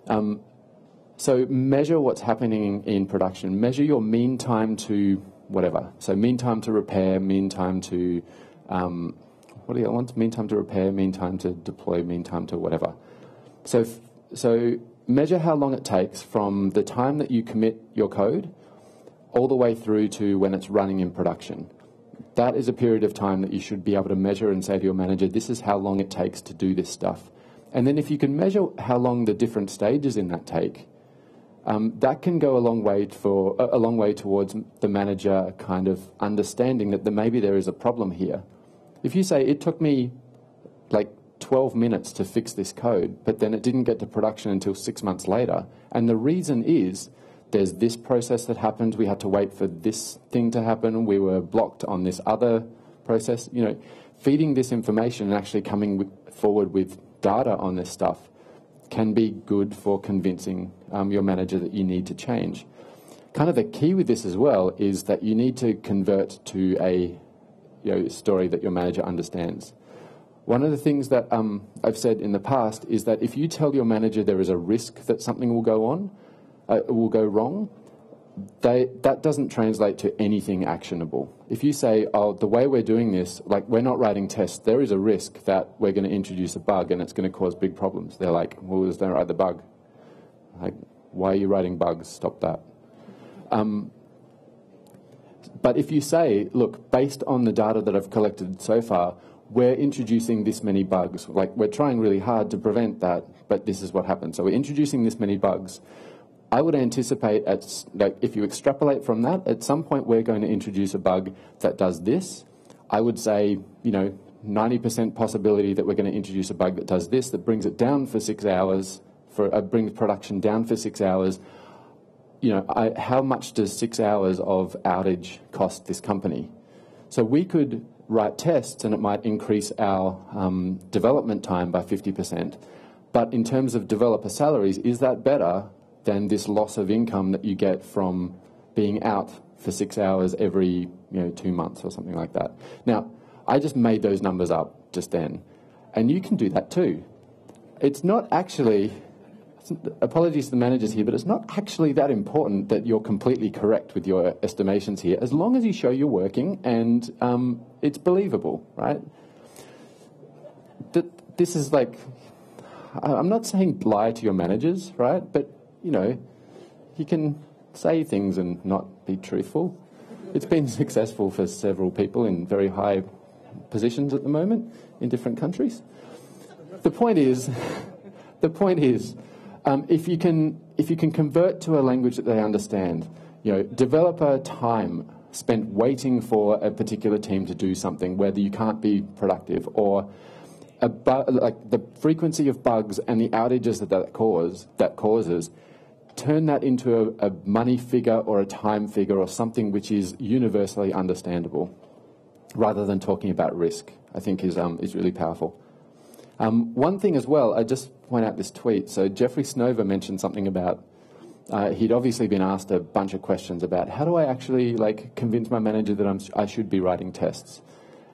So measure what's happening in production. Measure your mean time to whatever. So mean time to repair, mean time to... what do you want? Mean time to repair, mean time to deploy, mean time to whatever. So measure how long it takes from the time that you commit your code all the way through to when it's running in production. That is a period of time that you should be able to measure and say to your manager, this is how long it takes to do this stuff. And then if you can measure how long the different stages in that take, that can go a long way towards the manager kind of understanding that maybe there is a problem here. If you say, it took me like 12 minutes to fix this code, but then it didn't get to production until 6 months later, and the reason is there's this process that happened, we had to wait for this thing to happen, we were blocked on this other process, feeding this information and actually coming forward with data on this stuff can be good for convincing your manager that you need to change. Kind of the key with this as well is that you need to convert to a story that your manager understands. One of the things that I've said in the past is that if you tell your manager there is a risk that something will go wrong, that doesn't translate to anything actionable. If you say, oh, the way we're doing this, like we're not writing tests, there is a risk that we're going to introduce a bug and it's going to cause big problems. They're like, well, just don't write the bug. Like, why are you writing bugs? Stop that. But if you say, look, based on the data that I've collected so far, we're introducing this many bugs. Like, we're trying really hard to prevent that, but this is what happens. So we're introducing this many bugs. I would anticipate, if you extrapolate from that, at some point we're going to introduce a bug that does this. I would say, 90% possibility that we're going to introduce a bug that does this, that brings it down for 6 hours, brings production down for 6 hours. How much does 6 hours of outage cost this company? So we could write tests and it might increase our development time by 50%. But in terms of developer salaries, is that better than this loss of income that you get from being out for 6 hours every 2 months or something like that? Now, I just made those numbers up just then. And you can do that too. it's not actually, apologies to the managers here, but it's not actually that important that you're completely correct with your estimations here, as long as you show you're working and it's believable, right? This is like, I'm not saying lie to your managers, right? But, you know, you can say things and not be truthful. It's been successful for several people in very high positions at the moment in different countries. The point is, if you can convert to a language that they understand, you know, developer time spent waiting for a particular team to do something, whether you can't be productive, or like the frequency of bugs and the outages that causes, turn that into a money figure or a time figure or something which is universally understandable, rather than talking about risk, I think is really powerful. One thing as well, I just point out this tweet. So Jeffrey Snover mentioned something about, he'd obviously been asked a bunch of questions about how do I actually like convince my manager that I should be writing tests?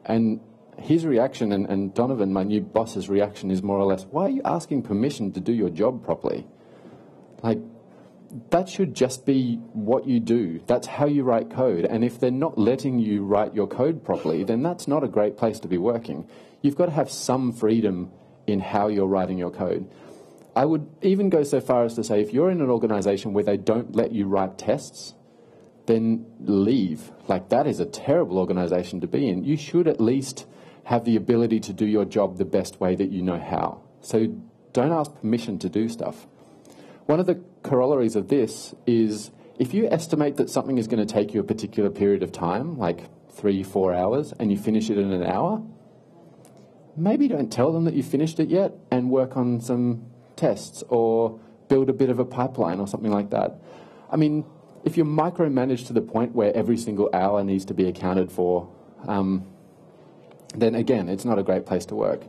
And his reaction, and Donovan, my new boss's reaction, is more or less, why are you asking permission to do your job properly? Like, that should just be what you do. That's how you write code. And if they're not letting you write your code properly, then that's not a great place to be working. You've got to have some freedom in how you're writing your code. I would even go so far as to say, if you're in an organization where they don't let you write tests, then leave. Like, that is a terrible organization to be in. You should at least have the ability to do your job the best way that you know how. So don't ask permission to do stuff. One of the corollaries of this is, if you estimate that something is going to take you a particular period of time, like 3-4 hours, and you finish it in an hour, maybe don't tell them that you finished it yet and work on some tests or build a bit of a pipeline or something like that. I mean, if you're micromanaged to the point where every single hour needs to be accounted for, then again, it's not a great place to work.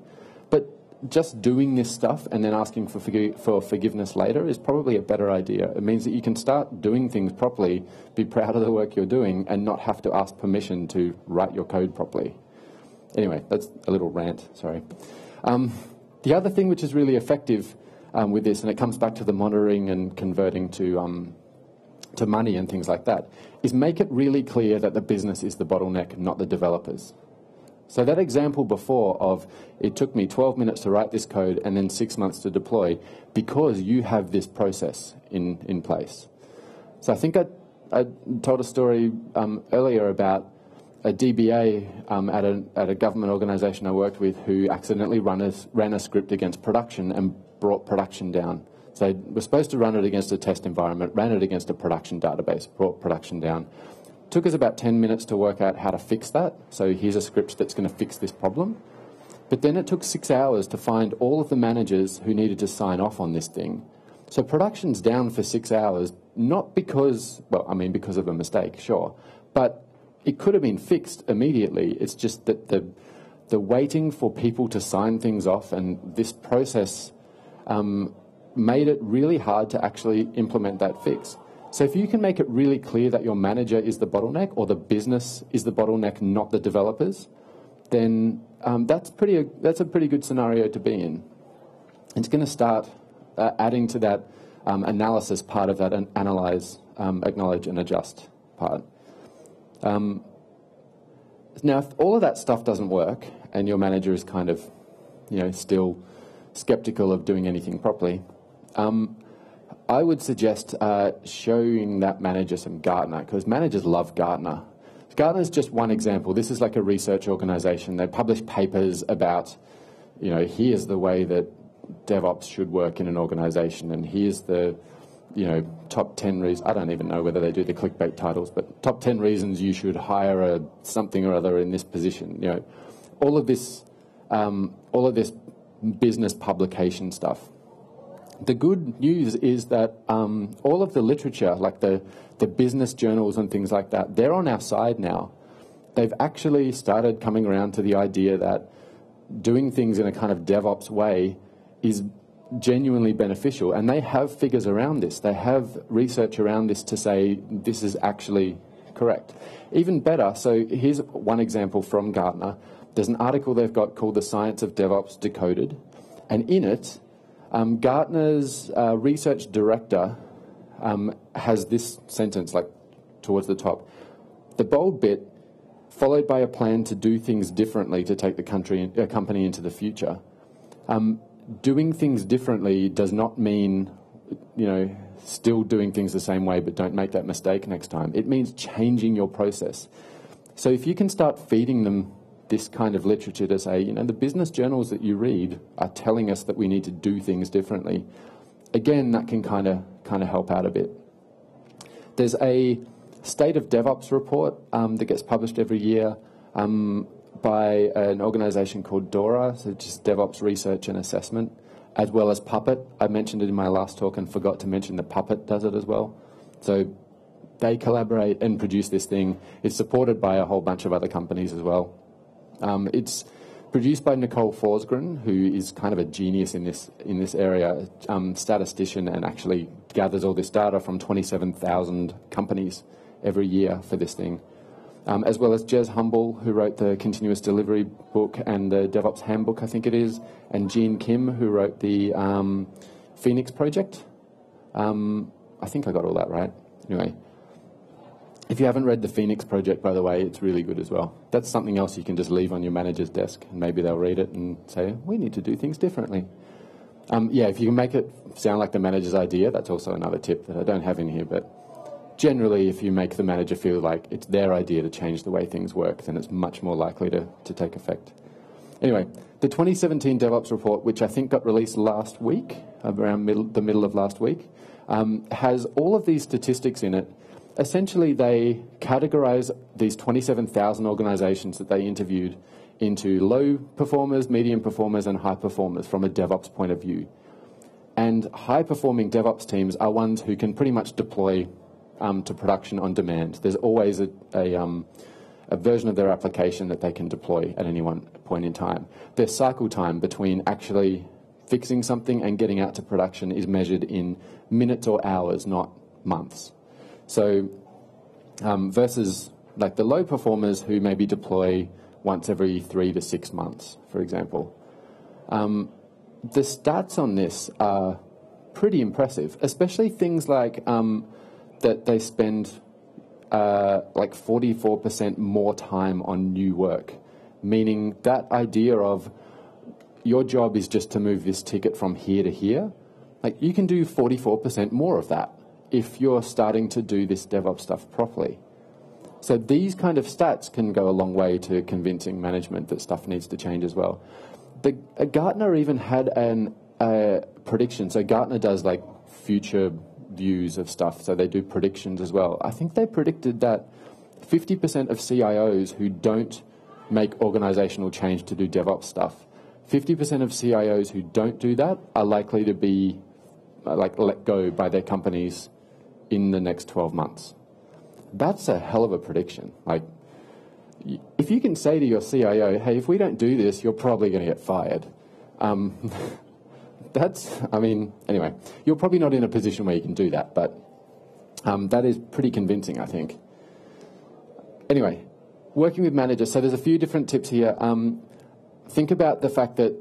But just doing this stuff and then asking for forgiveness later is probably a better idea. It means that you can start doing things properly, be proud of the work you're doing, and not have to ask permission to write your code properly. Anyway, that's a little rant, sorry. The other thing which is really effective with this, and it comes back to the monitoring and converting to money and things like that, is make it really clear that the business is the bottleneck, not the developers. So that example before of it took me 12 minutes to write this code and then 6 months to deploy because you have this process in place. So I think I told a story earlier about a DBA at a government organisation I worked with who accidentally ran a script against production and brought production down. So they were supposed to run it against a test environment, ran it against a production database, brought production down. Took us about 10 minutes to work out how to fix that. So here's a script that's going to fix this problem. But then it took 6 hours to find all of the managers who needed to sign off on this thing. So production's down for 6 hours, not because, well, I mean, because of a mistake, sure. But it could have been fixed immediately. It's just that the waiting for people to sign things off and this process made it really hard to actually implement that fix. So if you can make it really clear that your manager is the bottleneck or the business is the bottleneck, not the developers, then that's a pretty good scenario to be in. It's going to start adding to that analysis part of that analyze, acknowledge, and adjust part. Now, if all of that stuff doesn't work and your manager is kind of, still skeptical of doing anything properly, I would suggest showing that manager some Gartner, because managers love Gartner. Gartner is just one example. This is like a research organization. They publish papers about, here's the way that DevOps should work in an organization, and here's the, top 10 reasons. I don't even know whether they do the clickbait titles, but top 10 reasons you should hire something or other in this position. All of this business publication stuff. The good news is that all of the literature, like the business journals and things like that, they're on our side now. They've actually started coming around to the idea that doing things in a kind of DevOps way is genuinely beneficial. And they have figures around this. They have research around this to say this is actually correct. Even better, so here's one example from Gartner. There's an article they've got called The Science of DevOps Decoded. And in it, Gartner's research director has this sentence, like towards the top. The bold bit, followed by a plan to do things differently to take the company into the future. Doing things differently does not mean, still doing things the same way, but don't make that mistake next time. It means changing your process. So if you can start feeding them this kind of literature to say, the business journals that you read are telling us that we need to do things differently, again, that can kind of help out a bit. There's a State of DevOps report that gets published every year by an organization called DORA, so just DevOps Research and Assessment, as well as Puppet. I mentioned it in my last talk and forgot to mention that Puppet does it as well. So they collaborate and produce this thing. It's supported by a whole bunch of other companies as well. It's produced by Nicole Forsgren, who is kind of a genius in this area, statistician, and actually gathers all this data from 27,000 companies every year for this thing, as well as Jez Humble, who wrote the Continuous Delivery book and the DevOps Handbook, I think it is, and Gene Kim, who wrote the Phoenix Project. I think I got all that right. Anyway, if you haven't read the Phoenix Project, by the way, it's really good as well. That's something else you can just leave on your manager's desk, and maybe they'll read it and say, we need to do things differently. If you can make it sound like the manager's idea, that's also another tip that I don't have in here, but generally, if you make the manager feel like it's their idea to change the way things work, then it's much more likely to take effect. Anyway, the 2017 DevOps report, which I think got released last week, around the middle of last week, has all of these statistics in it. Essentially, they categorize these 27,000 organizations that they interviewed into low performers, medium performers, and high performers from a DevOps point of view. And high-performing DevOps teams are ones who can pretty much deploy to production on demand. There's always a version of their application that they can deploy at any one point in time. Their cycle time between actually fixing something and getting out to production is measured in minutes or hours, not months. So versus like the low performers who maybe deploy once every 3 to 6 months, for example. The stats on this are pretty impressive, especially things like that they spend like 44% more time on new work, meaning that idea of your job is just to move this ticket from here to here. Like you can do 44% more of that if you're starting to do this DevOps stuff properly. So these kind of stats can go a long way to convincing management that stuff needs to change as well. Gartner even had a prediction. So Gartner does like future views of stuff, so they do predictions as well. I think they predicted that 50% of CIOs who don't make organizational change to do DevOps stuff, 50% of CIOs who don't do that are likely to be let go by their companies in the next 12 months. That's a hell of a prediction. Like, if you can say to your CIO, hey, if we don't do this, you're probably going to get fired. Anyway, you're probably not in a position where you can do that, but that is pretty convincing, I think. Anyway, working with managers. So there's a few different tips here. Think about the fact that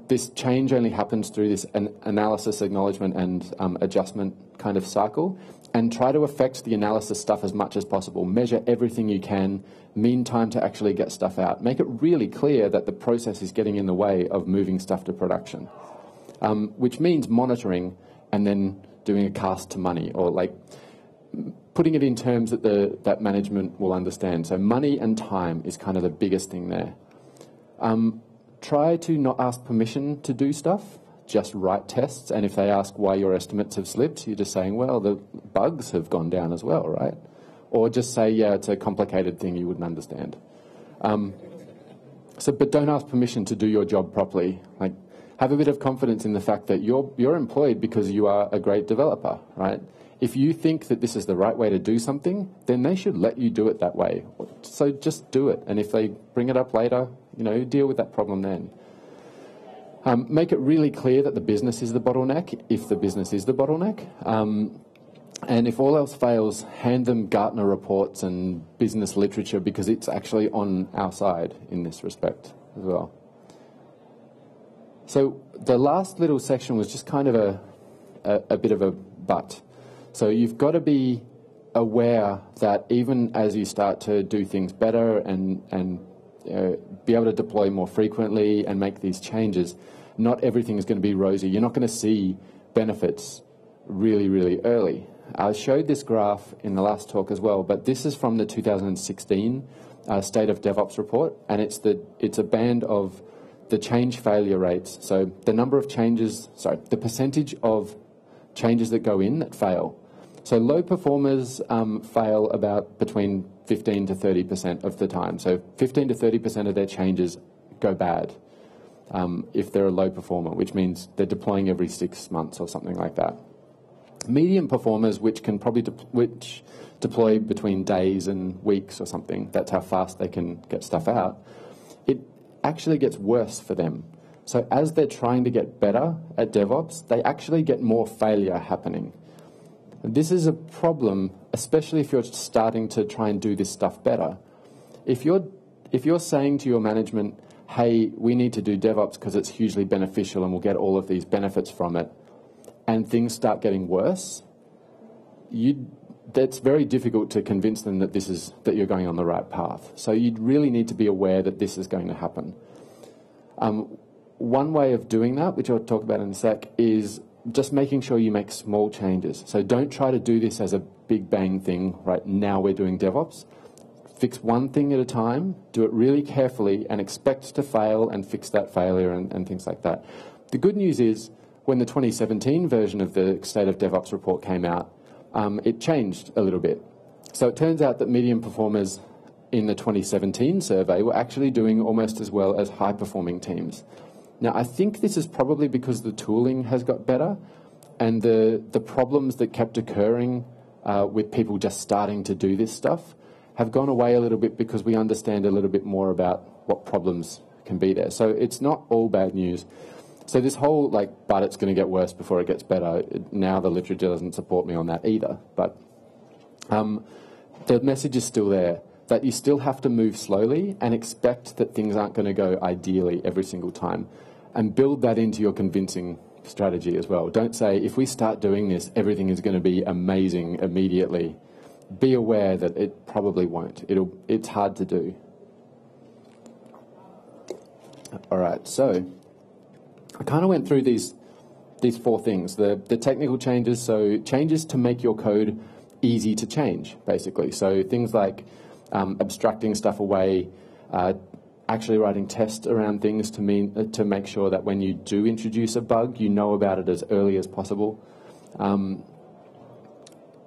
this change only happens through this analysis, acknowledgement, and adjustment kind of cycle, and try to affect the analysis stuff as much as possible. Measure everything you can, mean time to actually get stuff out. Make it really clear that the process is getting in the way of moving stuff to production, which means monitoring and then doing a cast to money, or like putting it in terms that that management will understand. So money and time is kind of the biggest thing there. Try to not ask permission to do stuff, just write tests, and if they ask why your estimates have slipped, you're just saying, well, the bugs have gone down as well, right? Or just say, yeah, it's a complicated thing you wouldn't understand. But don't ask permission to do your job properly. Like, have a bit of confidence in the fact that you're employed because you are a great developer, right? If you think that this is the right way to do something, then they should let you do it that way. So just do it. And if they bring it up later, deal with that problem then. Make it really clear that the business is the bottleneck, if the business is the bottleneck. And if all else fails, hand them Gartner reports and business literature, because it's actually on our side in this respect as well. So the last little section was just kind of a bit of a but. So you've got to be aware that even as you start to do things better and be able to deploy more frequently and make these changes, not everything is going to be rosy. You're not going to see benefits really, really early. I showed this graph in the last talk as well, but this is from the 2016 State of DevOps Report, and it's a band of the change failure rates. So the number of changes, the percentage of changes that go in that fail. So low performers fail about between 15 to 30% of the time. So 15 to 30% of their changes go bad if they're a low performer, which means they're deploying every 6 months or something like that. Medium performers, which can probably deploy between days and weeks or something, that's how fast they can get stuff out, it actually gets worse for them. So as they're trying to get better at DevOps, they actually get more failure happening. This is a problem, especially if you're starting to try and do this stuff better. If you're saying to your management, hey, we need to do DevOps because it's hugely beneficial and we'll get all of these benefits from it, and things start getting worse, that's very difficult to convince them that that you're going on the right path. So you'd really need to be aware that this is going to happen. One way of doing that, which I'll talk about in a sec, is just making sure you make small changes. So don't try to do this as a big bang thing, right? Now we're doing DevOps. Fix one thing at a time, do it really carefully, and expect to fail and fix that failure and things like that. The good news is, when the 2017 version of the State of DevOps report came out, it changed a little bit. So it turns out that medium performers in the 2017 survey were actually doing almost as well as high-performing teams. Now, I think this is probably because the tooling has got better and the problems that kept occurring with people just starting to do this stuff have gone away a little bit because we understand a little bit more about what problems can be there. So it's not all bad news. So this whole, but it's going to get worse before it gets better, now the literature doesn't support me on that either. But the message is still there, that you still have to move slowly and expect that things aren't going to go ideally every single time. And build that into your convincing strategy as well. Don't say, if we start doing this, everything is going to be amazing immediately. Be aware that it probably won't. It's hard to do. All right, so I kind of went through these 4 things. The technical changes, so changes to make your code easy to change, basically. So things like abstracting stuff away, actually writing tests around things to make sure that when you do introduce a bug, you know about it as early as possible.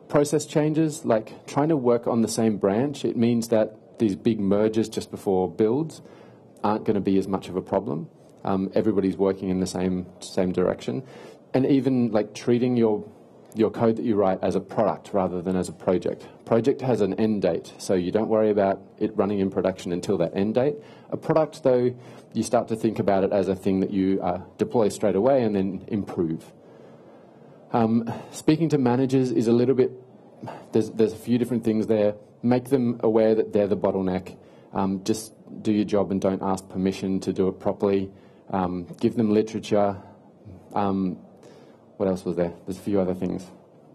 Process changes, like trying to work on the same branch, it means that these big mergers just before builds aren't going to be as much of a problem. Everybody's working in the same direction. And even treating your code that you write as a product rather than as a project. Project has an end date, so you don't worry about it running in production until that end date. A product, though, you start to think about it as a thing that you deploy straight away and then improve. Speaking to managers is a little bit, there's a few different things there. Make them aware that they're the bottleneck. Just do your job and don't ask permission to do it properly. Give them literature. What else was there? There's a few other things.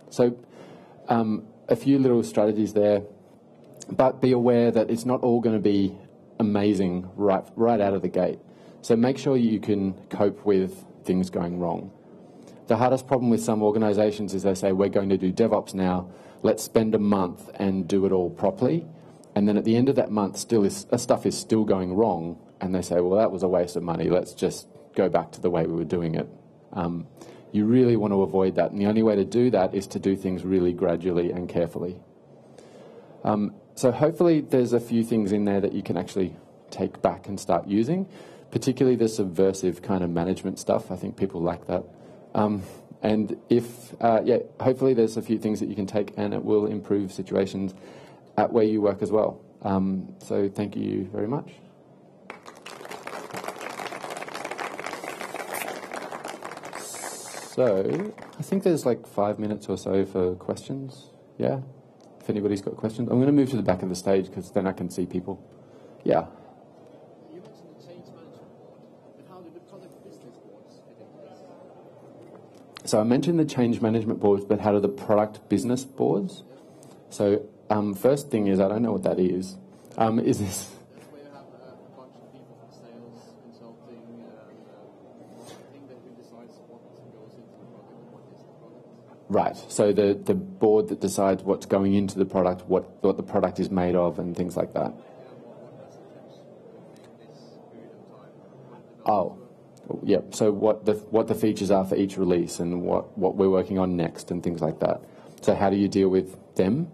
So a few little strategies there, but be aware that it's not all going to be amazing right out of the gate. So make sure you can cope with things going wrong. The hardest problem with some organizations is they say, we're going to do DevOps now, let's spend a month and do it all properly. And then at the end of that month, stuff is still going wrong, and they say, well, that was a waste of money, let's just go back to the way we were doing it. You really want to avoid that, and the only way to do that is to do things really gradually and carefully. So hopefully there's a few things in there that you can actually take back and start using, particularly the subversive kind of management stuff. I think people like that. And hopefully there's a few things that you can take and it will improve situations at where you work as well. So thank you very much. So I think there's 5 minutes or so for questions. Yeah? If anybody's got questions. I'm going to move to the back of the stage because then I can see people. Yeah? You mentioned the change management board, but how did the product business board So I mentioned the change management boards, but how do the product business boards? So first thing is, I don't know what that is. Is this... That's where you have a bunch of people from sales, consulting, marketing that who decides what goes into the product and what is the product. Right. So the board that decides what's going into the product, what the product is made of, and things like that. Oh, yep. So what the features are for each release and what we're working on next and things like that. So how do you deal with them?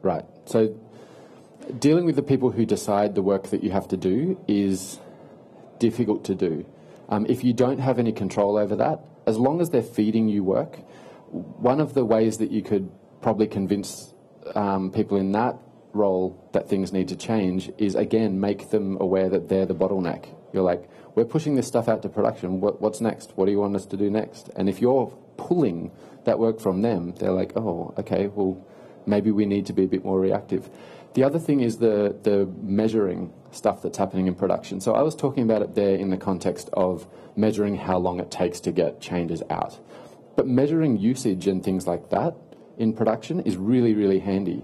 Right. So dealing with the people who decide the work that you have to do is difficult to do. If you don't have any control over that, as long as they're feeding you work, one of the ways that you could probably convince people in that role that things need to change is, again, make them aware that they're the bottleneck. You're like, we're pushing this stuff out to production. What's next? What do you want us to do next? And if you're pulling that work from them, they're like, oh, okay, well, maybe we need to be a bit more reactive. The other thing is the measuring stuff that's happening in production. So I was talking about it there in the context of measuring how long it takes to get changes out. But measuring usage and things like that in production is really, really handy.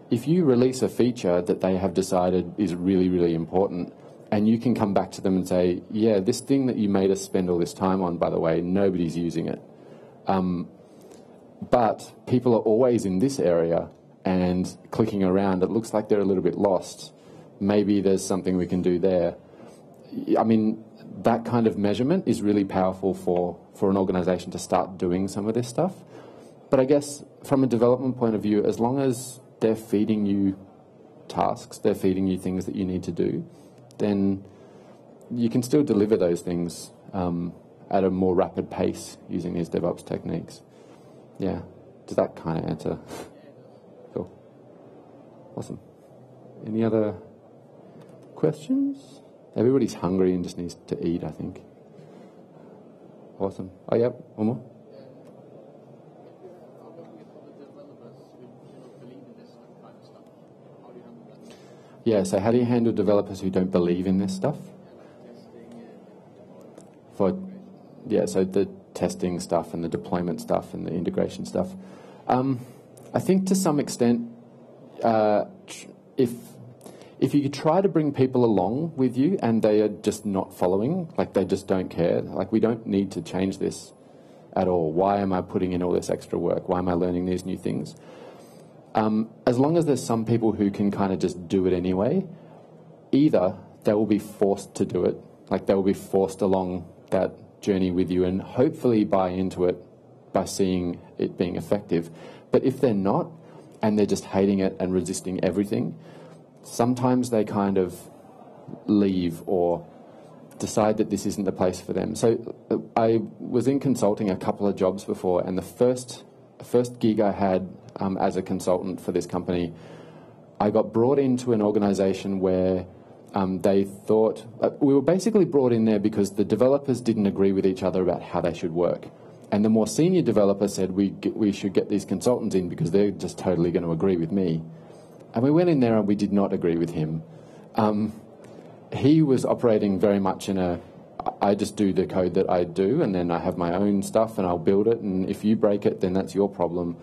If you release a feature that they have decided is really, really important, and you can come back to them and say, yeah, this thing that you made us spend all this time on, by the way, nobody's using it. But people are always in this area and clicking around. It looks like they're a little bit lost. Maybe there's something we can do there. I mean, that kind of measurement is really powerful for an organization to start doing some of this stuff. But I guess from a development point of view, as long as they're feeding you tasks, they're feeding you things that you need to do, then you can still deliver those things at a more rapid pace using these DevOps techniques. Yeah. Does that kind of answer? Cool. Awesome. Any other questions? Everybody's hungry and just needs to eat, I think. Awesome. Oh, yeah, one more. Yeah, so how do you handle developers who don't believe in this stuff? So the testing stuff and the deployment stuff and the integration stuff. I think to some extent, if you could try to bring people along with you and they are just not following, like they just don't care, like we don't need to change this at all. Why am I putting in all this extra work? Why am I learning these new things? As long as there's some people who can kind of just do it anyway, either they will be forced to do it, like they will be forced along that journey with you and hopefully buy into it by seeing it being effective. But if they're not, and they're just hating it and resisting everything, sometimes they kind of leave or decide that this isn't the place for them. So I was in consulting a couple of jobs before, and the first gig I had as a consultant for this company, I got brought into an organization where they thought... we were basically brought in there because the developers didn't agree with each other about how they should work. And the more senior developer said, we should get these consultants in because they're just totally going to agree with me. And we went in there and we did not agree with him. He was operating very much in I just do the code that I do, and then I have my own stuff and I'll build it, and if you break it, then that's your problem.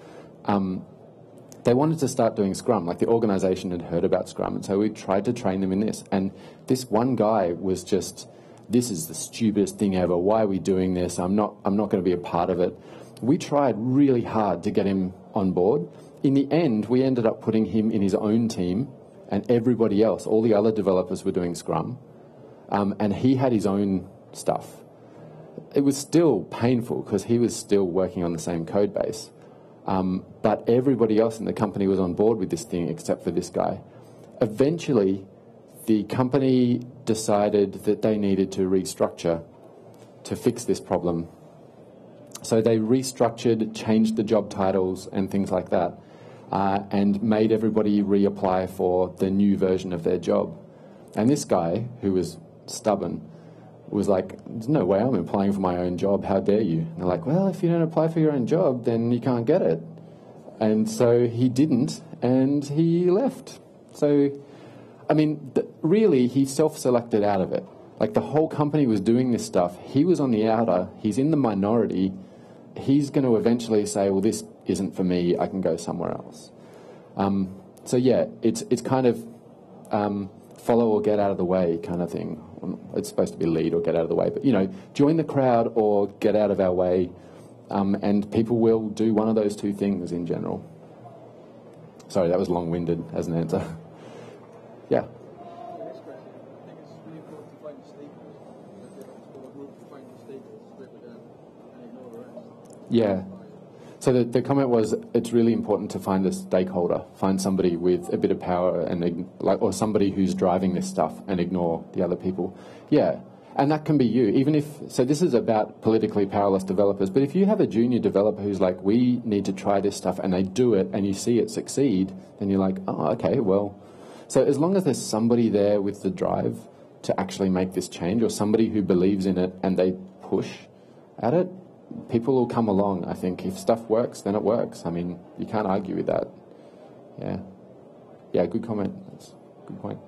They wanted to start doing Scrum, like the organization had heard about Scrum, and so we tried to train them in this. And this one guy was just, this is the stupidest thing ever. Why are we doing this? I'm not going to be a part of it. We tried really hard to get him on board. In the end, we ended up putting him in his own team, and everybody else, all the other developers were doing Scrum, and he had his own stuff. It was still painful because he was still working on the same code base. But everybody else in the company was on board with this thing except for this guy. Eventually, the company decided that they needed to restructure to fix this problem. So they restructured, changed the job titles and things like that, and made everybody reapply for the new version of their job. And this guy, who was stubborn, was like, there's no way I'm applying for my own job, how dare you? And they're like, well, if you don't apply for your own job, then you can't get it. And so he didn't, and he left. So, I mean, really, he self-selected out of it. Like the whole company was doing this stuff. He was on the outer. He's in the minority. He's going to eventually say, well, this isn't for me. I can go somewhere else. So yeah, it's kind of follow or get out of the way kind of thing. It's supposed to be lead or get out of the way, but join the crowd or get out of our way, and people will do one of those two things in general. Sorry, that was long-winded as an answer. Yeah. Next question. I think it's really important to find the stakeholders. That DevOps core group to find the stakeholders, split with them, and ignore the rest. Yeah. So the comment was, it's really important to find a stakeholder, find somebody with a bit of power and or somebody who's driving this stuff, and ignore the other people. Yeah, and that can be you. Even if so, this is about politically powerless developers. But if you have a junior developer who's like, we need to try this stuff, and they do it, and you see it succeed, then you're like, oh, okay, well. So as long as there's somebody there with the drive to actually make this change, or somebody who believes in it and they push at it, people will come along, I think. If stuff works, then it works. I mean, you can't argue with that. Yeah. Yeah, good comment. That's a good point.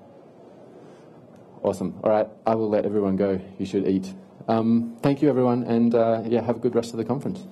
Awesome. All right, I will let everyone go. You should eat. Thank you, everyone, and yeah, have a good rest of the conference.